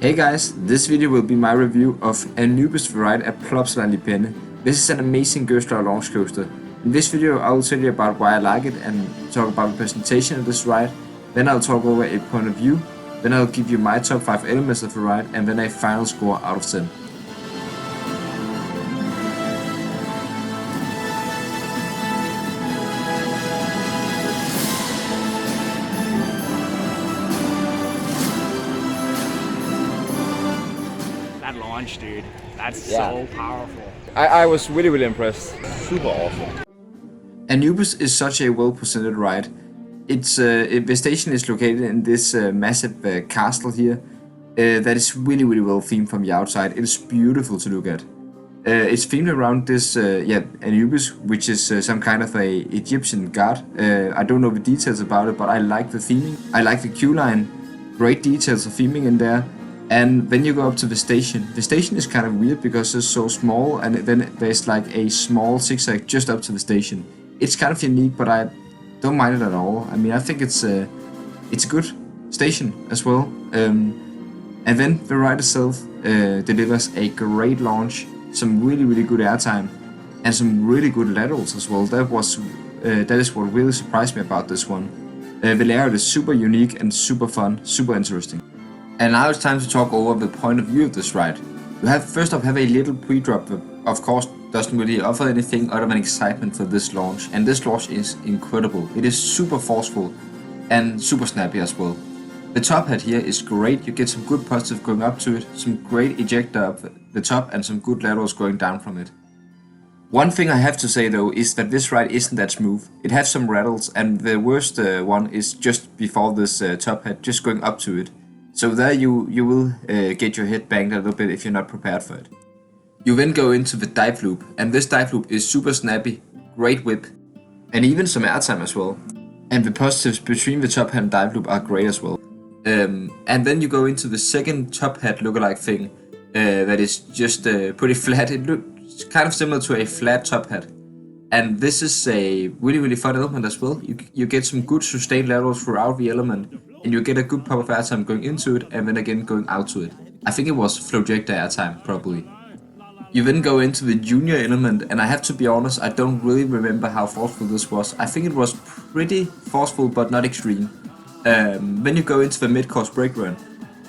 Hey guys, this video will be my review of Anubis ride at Plopsaland in Panne. This is an amazing ghost ride launch coaster. In this video I will tell you about why I like it and talk about the presentation of this ride. Then I'll talk over a point of view. Then I'll give you my top 5 elements of the ride and then a final score out of 10. That launch, dude, that's so powerful. I was really impressed. Super awesome. Anubis is such a well-presented ride. The station is located in this massive castle here that is really well themed from the outside. It is beautiful to look at. It's themed around this Anubis, which is some kind of a Egyptian god. I don't know the details about it, but I like the theming. I like the queue line. Great details of theming in there. And then you go up to the station. The station is kind of weird because it's so small, and then there's like a small zigzag just up to the station. It's kind of unique, but I don't mind it at all. I mean, I think it's a good station as well. And then the ride itself delivers a great launch, some really good airtime, and some really good laterals as well. That is what really surprised me about this one. The layout is super unique and super fun, super interesting. And now it's time to talk over the point of view of this ride. You first off have a little pre-drop that of course doesn't really offer anything other than excitement for this launch, and this launch is incredible. It is super forceful and super snappy as well. The top hat here is great, you get some good positive going up to it, some great ejector up the top and some good laterals going down from it. One thing I have to say though is that this ride isn't that smooth. It has some rattles, and the worst one is just before this top hat, just going up to it. So there you will get your head banged a little bit if you're not prepared for it. You then go into the dive loop, and this dive loop is super snappy, great whip, and even some airtime as well. And the positives between the top hat and dive loop are great as well. And then you go into the second top hat lookalike thing that is just pretty flat. It looks kind of similar to a flat top hat. And this is a really fun element as well. You get some good sustained laterals throughout the element, and you get a good pop of airtime going into it and then again going out to it. I think it was Flowjector airtime, probably. You then go into the junior element, and I have to be honest, I don't really remember how forceful this was. I think it was pretty forceful, but not extreme. Then you go into the mid-course brake run,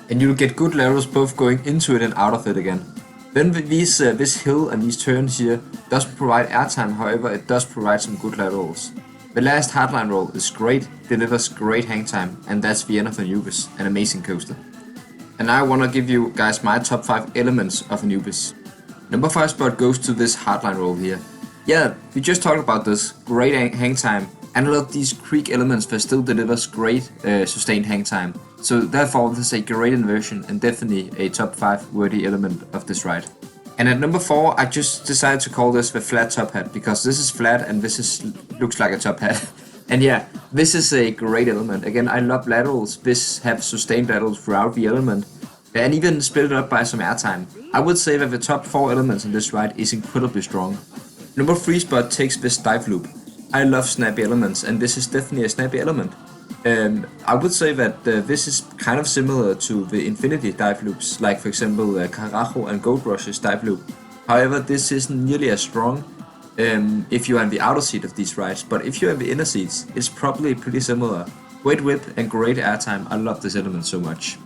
and you'll get good laterals both going into it and out of it again. Then this hill and these turns here doesn't provide airtime, however it does provide some good laterals. The last hardline roll is great, delivers great hang time, and that's the end of Anubis, an amazing coaster. And now I want to give you guys my top 5 elements of Anubis. Number 5 spot goes to this hardline roll here. Yeah, we just talked about this, great hang time, and a lot of these creek elements that still delivers great sustained hang time. So therefore this is a great inversion and definitely a top 5 worthy element of this ride. And at number 4 I just decided to call this the flat top hat, because this is flat and this looks like a top hat. And yeah, this is a great element. Again, I love laterals. This have sustained laterals throughout the element, and even split it up by some airtime. I would say that the top 4 elements in this ride is incredibly strong. Number 3 spot takes this dive loop. I love snappy elements, and this is definitely a snappy element. I would say that this is kind of similar to the Infinity dive loops, like for example Carajo and Gold Rush's dive loop. However, this isn't nearly as strong if you are in the outer seat of these rides, but if you're in the inner seats, it's probably pretty similar. Great whip and great airtime. I love this element so much.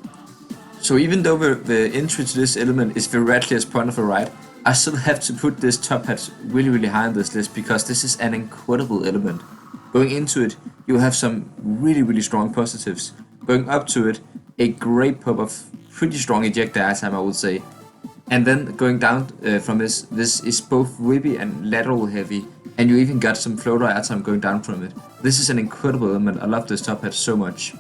So even though the entry to this element is the rattliest point of the ride, I still have to put this top hat really high on this list, because this is an incredible element. Going into it, you have some really strong positives. Going up to it, a great pop of pretty strong ejector airtime, I would say. And then going down from this is both whippy and lateral heavy, and you even got some floater airtime going down from it. This is an incredible element. I love this top hat so much.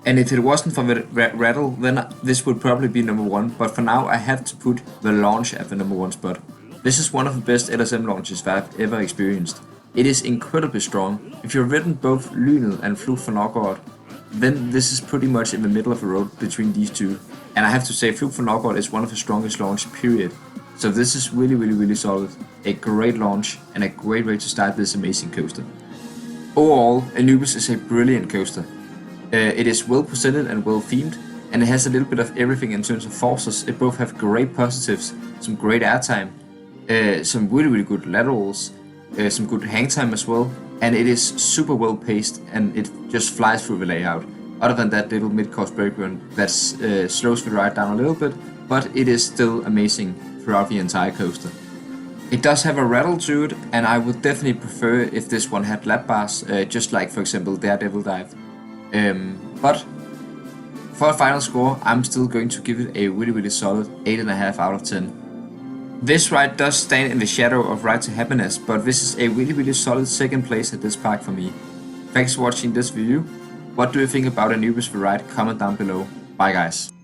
And if it wasn't for the rattle, then this would probably be number 1, but for now I have to put the launch at the number 1 spot. This is one of the best LSM launches that I've ever experienced. It is incredibly strong. If you've ridden both Lynel and Flug for Norgård, then this is pretty much in the middle of the road between these two. And I have to say, Flug for Norgård is one of the strongest launch, period. So this is really solid. A great launch and a great way to start this amazing coaster. Overall, Anubis is a brilliant coaster. It is well presented and well themed, and it has a little bit of everything in terms of forces. It both have great positives, some great airtime, some really good laterals, some good hang time as well, and it is super well paced and it just flies through the layout. Other than that little mid-course brake burn that slows the ride down a little bit, but it is still amazing throughout the entire coaster. It does have a rattle to it, and I would definitely prefer if this one had lap bars, just like for example Daredevil Dive. But for a final score, I'm still going to give it a really solid 8.5 out of 10. This ride does stand in the shadow of Ride to Happiness, but this is a really solid second place at this park for me. Thanks for watching this video. What do you think about Anubis the ride? Comment down below. Bye guys.